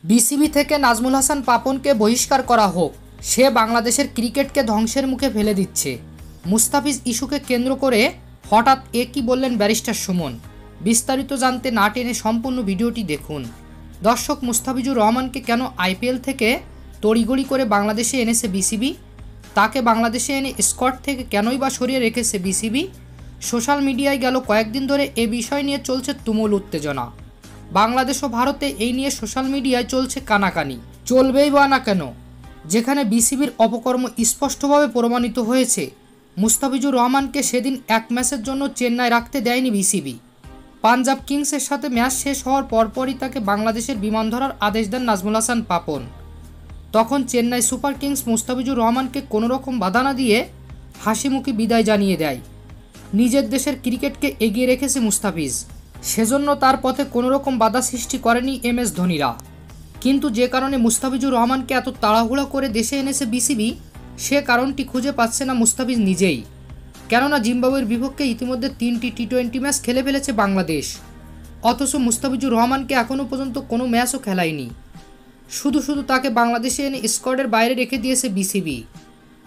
BCB থেকে নাজমুল হাসান পাপনকে বহিষ্কার করা হোক, সে বাংলাদেশের ক্রিকেটকে ধ্বংসের মুখে ফেলে দিচ্ছে। মুস্তাফিজ ইস্যুকে কেন্দ্র করে হঠাৎ কি বললেন ব্যারিস্টার সুমন? বিস্তারিত জানতে না টেনে সম্পূর্ণ ভিডিওটি দেখুন। দর্শক, মুস্তাফিজুর রহমানকে কেন আইপিএল থেকে তড়িঘড়ি করে বাংলাদেশে এনেছে বিসিবি? তাকে বাংলাদেশে এনে স্কোয়াড থেকে কেনই বা সরিয়ে রেখেছে বিসিবি? সোশ্যাল মিডিয়ায় গেল কয়েকদিন ধরে এ বিষয় নিয়ে চলছে তুমুল উত্তেজনা। বাংলাদেশ ও ভারতে এই নিয়ে সোশ্যাল মিডিয়ায় চলছে কানাকানি। চলবেই বা না কেন, যেখানে বিসিবির অপকর্ম স্পষ্টভাবে প্রমাণিত হয়েছে। মুস্তাফিজুর রহমানকে সেদিন এক ম্যাচের জন্য চেন্নাই রাখতে দেয়নি বিসিবি। পাঞ্জাব কিংসের সাথে ম্যাচ শেষ হওয়ার পরপরই তাকে বাংলাদেশের বিমান ধরার আদেশ দেন নাজমুল হাসান পাপন। তখন চেন্নাই সুপার কিংস মুস্তাফিজুর রহমানকে কোনোরকম বাধা না দিয়ে হাসিমুখে বিদায় জানিয়ে দেয়। নিজের দেশের ক্রিকেটকে এগিয়ে রেখেছে মুস্তাফিজ, সেজন্য তার পথে কোনোরকম বাধা সৃষ্টি করেনি MS ধোনিরা। কিন্তু যে কারণে মুস্তাফিজুর রহমানকে এত তাড়াহুড়া করে দেশে এনেছে বিসিবি, সে কারণটি খুঁজে পাচ্ছে না মুস্তাফিজ নিজেই। কেননা জিম্বাবুয়ের বিপক্ষে ইতিমধ্যে 3টি টি20 ম্যাচ খেলে ফেলেছে বাংলাদেশ, অথচ মুস্তাফিজুর রহমানকে এখনও পর্যন্ত কোনো ম্যাচও খেলায়নি। শুধু তাকে বাংলাদেশে এনে স্কোয়াডের বাইরে রেখে দিয়েছে বিসিবি।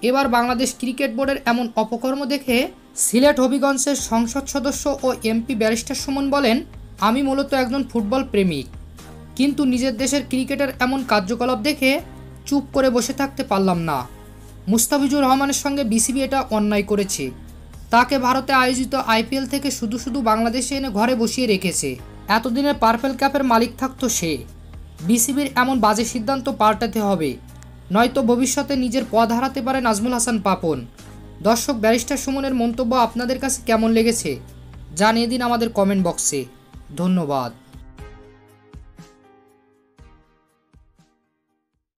এবার বাংলাদেশ ক্রিকেট বোর্ডের এমন অপকর্ম দেখে সিলেট হবিগঞ্জের সংসদ সদস্য ও MP ব্যারিস্টার সুমন বলেন, আমি মূলত একজন ফুটবল প্রেমিক, কিন্তু নিজের দেশের ক্রিকেটের এমন কার্যকলাপ দেখে চুপ করে বসে থাকতে পারলাম না। মুস্তাফিজুর রহমানের সঙ্গে বিসিবি এটা অন্যায় করেছে। তাকে ভারতে আয়োজিত IPL থেকে শুধু বাংলাদেশে এনে ঘরে বসিয়ে রেখেছে। এতদিনের পার্পেল ক্যাপের মালিক থাকতো সে। বিসিবির এমন বাজে সিদ্ধান্ত পাল্টাতে হবে, নয়তো ভবিষ্যতে নিজের পদ হারাতে পারে নাজমুল হাসান পাপন। দর্শক, ব্যারিস্টার সুমনের মন্তব্য আপনাদের কাছে কেমন লেগেছে জানিয়ে দিন আমাদের কমেন্ট বক্সে। ধন্যবাদ।